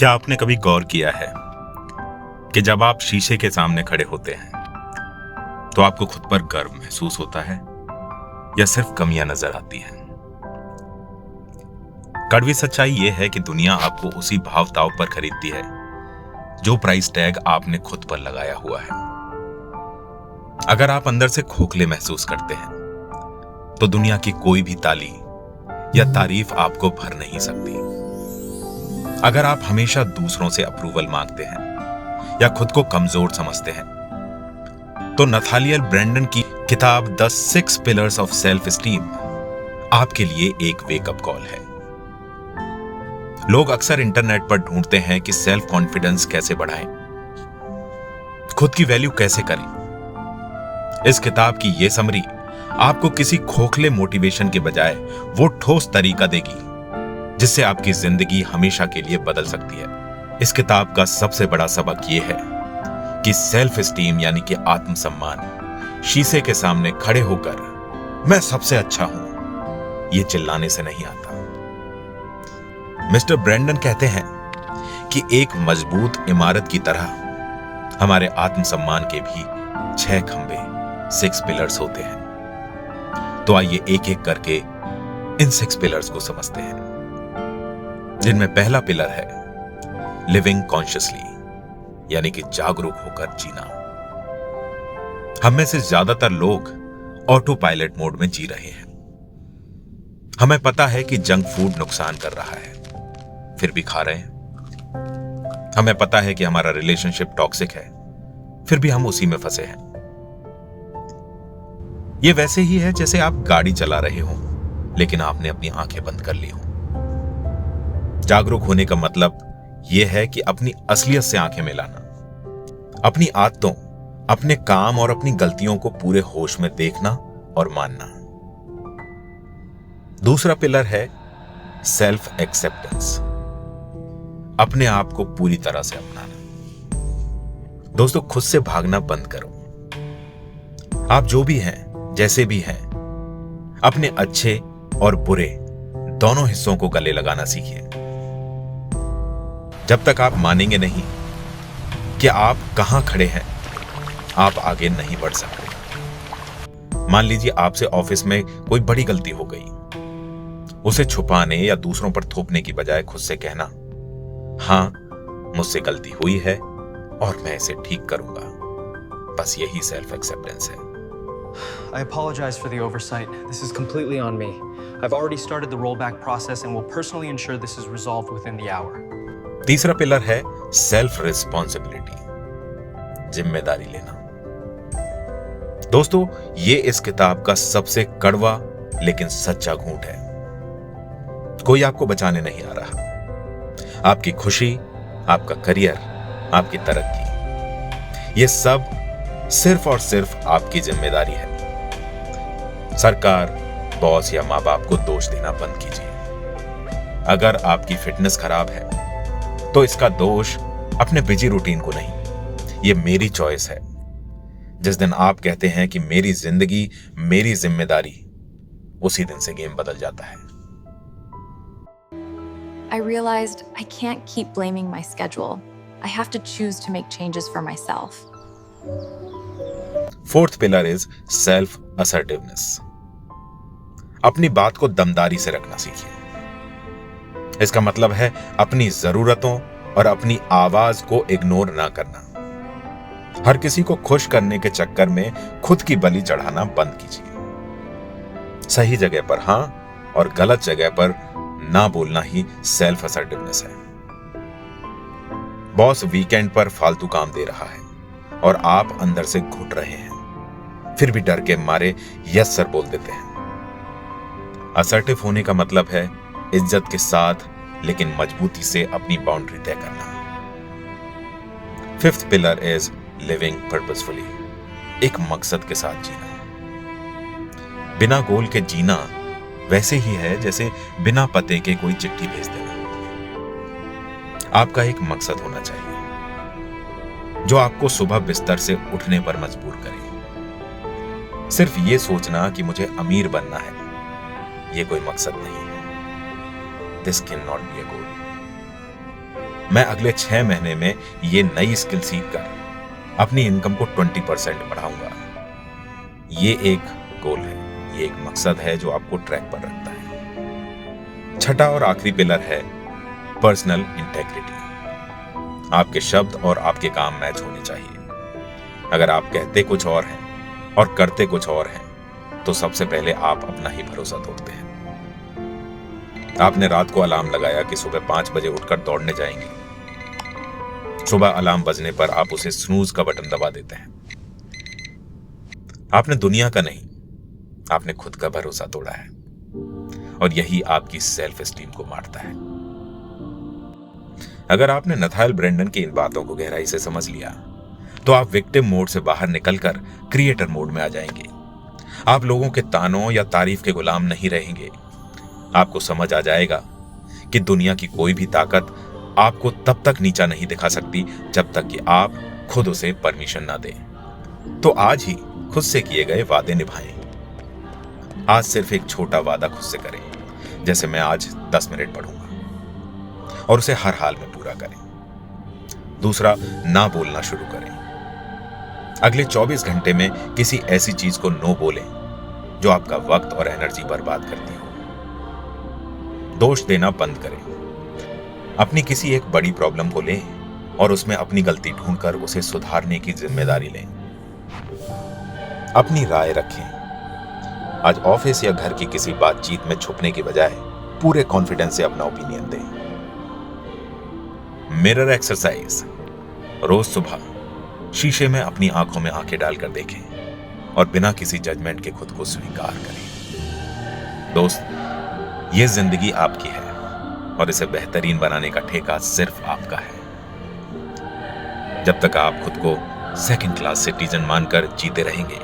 क्या आपने कभी गौर किया है कि जब आप शीशे के सामने खड़े होते हैं तो आपको खुद पर गर्व महसूस होता है या सिर्फ कमियां नजर आती हैं? कड़वी सच्चाई यह है कि दुनिया आपको उसी भाव ताव पर खरीदती है जो प्राइस टैग आपने खुद पर लगाया हुआ है। अगर आप अंदर से खोखले महसूस करते हैं तो दुनिया की कोई भी ताली या तारीफ आपको भर नहीं सकती। अगर आप हमेशा दूसरों से अप्रूवल मांगते हैं या खुद को कमजोर समझते हैं तो नथानिएल ब्रैंडन की किताब the 6 pillars of self esteem आपके लिए एक वेकअप कॉल है। लोग अक्सर इंटरनेट पर ढूंढते हैं कि सेल्फ कॉन्फिडेंस कैसे बढ़ाएं, खुद की वैल्यू कैसे करें। इस किताब की यह समरी आपको किसी खोखले मोटिवेशन के बजाय वो ठोस तरीका देगी जिससे आपकी जिंदगी हमेशा के लिए बदल सकती है। इस किताब का सबसे बड़ा सबक यह है कि सेल्फ एस्टीम यानी कि आत्मसम्मान शीशे के सामने खड़े होकर मैं सबसे अच्छा हूं ये चिल्लाने से नहीं आता। मिस्टर ब्रैंडन कहते हैं कि एक मजबूत इमारत की तरह हमारे आत्मसम्मान के भी 6 खंभे 6 पिलर्स होते हैं। तो आइए एक एक करके इन 6 पिलर्स को समझते हैं, जिनमें पहला पिलर है लिविंग कॉन्शियसली यानी कि जागरूक होकर जीना। हम में से ज्यादातर लोग ऑटो पायलट मोड में जी रहे हैं। हमें पता है कि जंक फूड नुकसान कर रहा है, फिर भी खा रहे हैं। हमें पता है कि हमारा रिलेशनशिप टॉक्सिक है, फिर भी हम उसी में फंसे हैं। यह वैसे ही है जैसे आप गाड़ी चला रहे हो लेकिन आपने अपनी आंखें बंद कर ली हो। जागरूक होने का मतलब यह है कि अपनी असलियत से आंखें मिलाना, अपनी आदतों, अपने काम और अपनी गलतियों को पूरे होश में देखना और मानना। दूसरा पिलर है सेल्फ एक्सेप्टेंस, अपने आप को पूरी तरह से अपनाना। दोस्तों, खुद से भागना बंद करो। आप जो भी हैं, जैसे भी हैं, अपने अच्छे और बुरे दोनों हिस्सों को गले लगाना सीखिए। जब तक आप मानेंगे नहीं कि आप कहां खड़े हैं, आप आगे नहीं बढ़ सकते। मान लीजिए आपसे ऑफिस में कोई बड़ी गलती हो गई। उसे छुपाने या दूसरों पर थोपने की बजाय खुद से कहना, हां, मुझसे गलती हुई है और मैं इसे ठीक करूंगा। बस यही सेल्फ एक्सेप्टेंस है। I apologize for the oversight. This is completely on me. I've already started the rollback process and will personally ensure this is resolved within the hour. तीसरा पिलर है सेल्फ रिस्पॉन्सिबिलिटी, जिम्मेदारी लेना। दोस्तों, ये इस किताब का सबसे कड़वा लेकिन सच्चा घूंट है। कोई आपको बचाने नहीं आ रहा। आपकी खुशी, आपका करियर, आपकी तरक्की, ये सब सिर्फ और सिर्फ आपकी जिम्मेदारी है। सरकार, बॉस या माँ बाप को दोष देना बंद कीजिए। अगर आपकी फिटनेस खराब है तो इसका दोष अपने बिजी रूटीन को नहीं, ये मेरी चॉइस है। जिस दिन आप कहते हैं कि मेरी जिंदगी मेरी जिम्मेदारी, उसी दिन से गेम बदल जाता है। I realized I can't keep blaming my schedule. I have to choose to make changes for myself. Fourth pillar is self assertiveness, अपनी बात को दमदारी से रखना सीखिए। इसका मतलब है अपनी जरूरतों और अपनी आवाज को इग्नोर ना करना। हर किसी को खुश करने के चक्कर में खुद की बलि चढ़ाना बंद कीजिए। सही जगह पर हां और गलत जगह पर ना बोलना ही सेल्फ असर्टिवनेस है। बॉस वीकेंड पर फालतू काम दे रहा है और आप अंदर से घुट रहे हैं, फिर भी डर के मारे यस सर बोल देते हैं। असर्टिव होने का मतलब है इज्जत के साथ लेकिन मजबूती से अपनी बाउंड्री तय करना। Fifth pillar is living purposefully, एक मकसद के साथ जीना। बिना गोल के जीना वैसे ही है जैसे बिना पते के कोई चिट्ठी भेज देना। आपका एक मकसद होना चाहिए जो आपको सुबह बिस्तर से उठने पर मजबूर करे। सिर्फ ये सोचना कि मुझे अमीर बनना है, ये कोई मकसद नहीं है। This cannot be a goal. मैं अगले 6 महीने में ये नई स्किल सीख कर अपनी इनकम को 20% बढ़ाऊंगा। ये एक गोल है, ये एक मकसद है जो आपको ट्रैक पर रखता है। छठा और आखिरी पिलर है पर्सनल इंटेग्रिटी। आपके शब्द और आपके काम मैच होने चाहिए। अगर आप कहते कुछ और हैं और करते कुछ और हैं, तो सबसे पहले आप अपना ही भरोसा तोड़ते हैं। आपने रात को अलार्म लगाया कि सुबह 5 बजे उठकर दौड़ने जाएंगे। सुबह अलार्म बजने पर आप उसे स्नूज का बटन दबा देते हैं। आपने दुनिया का नहीं, आपने खुद का भरोसा तोड़ा है, और यही आपकी सेल्फ एस्टीम को मारता है। अगर आपने नथाइल ब्रेंडन की इन बातों को गहराई से समझ लिया, तो आप विक्टिम मोड से बाहर निकलकर क्रिएटर मोड में आ जाएंगे। आप लोगों के तानों या तारीफ के गुलाम नहीं रहेंगे। आपको समझ आ जाएगा कि दुनिया की कोई भी ताकत आपको तब तक नीचा नहीं दिखा सकती जब तक कि आप खुद उसे परमिशन ना दें। तो आज ही खुद से किए गए वादे निभाएं। आज सिर्फ एक छोटा वादा खुद से करें, जैसे मैं आज 10 मिनट पढ़ूंगा, और उसे हर हाल में पूरा करें। दूसरा, ना बोलना शुरू करें। अगले 24 घंटे में किसी ऐसी चीज को नो बोलें जो आपका वक्त और एनर्जी बर्बाद करती हो। दोष देना बंद करें। अपनी किसी एक बड़ी प्रॉब्लम को लें और उसमें अपनी गलती ढूंढकर उसे सुधारने की जिम्मेदारी लें। अपनी राय रखें। आज ऑफिस या घर की किसी बातचीत में छुपने की बजाय पूरे कॉन्फिडेंस से अपना ओपिनियन दें। Mirror exercise. रोज सुबह शीशे में अपनी आंखों में आंखें डालकर देखें और बिना किसी जजमेंट के खुद को स्वीकार करें। दोस्त, ये जिंदगी आपकी है और इसे बेहतरीन बनाने का ठेका सिर्फ आपका है। जब तक आप खुद को सेकंड क्लास सिटीजन मानकर जीते रहेंगे,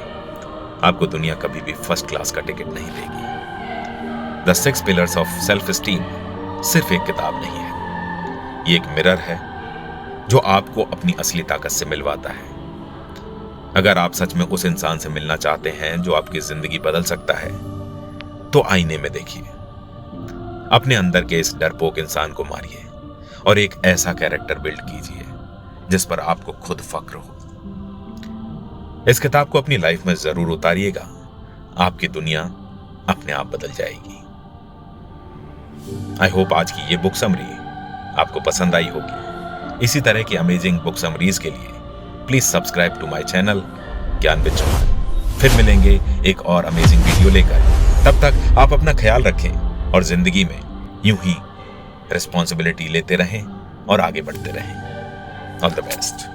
आपको दुनिया कभी भी फर्स्ट क्लास का टिकट नहीं देगी। The 6 pillars of self esteem सिर्फ एक किताब नहीं है, ये एक मिरर है जो आपको अपनी असली ताकत से मिलवाता है। अगर आप सच में उस इंसान से मिलना चाहते हैं जो आपकी जिंदगी बदल सकता है, तो आईने में देखिए। अपने अंदर के इस डरपोक इंसान को मारिए और एक ऐसा कैरेक्टर बिल्ड कीजिए जिस पर आपको खुद फक्र हो। इस किताब को अपनी लाइफ में जरूर उतारिएगा। आपकी दुनिया अपने आप बदल जाएगी। आई होप आज की ये बुक समरी आपको पसंद आई होगी। इसी तरह की अमेजिंग बुक समरीज के लिए please subscribe to my channel Gyan with Chauhan. फिर मिलेंगे एक और अमेजिंग वीडियो लेकर। तब तक आप अपना ख्याल रखें और जिंदगी में यूं ही रिस्पॉन्सिबिलिटी लेते रहें और आगे बढ़ते रहें। All the best.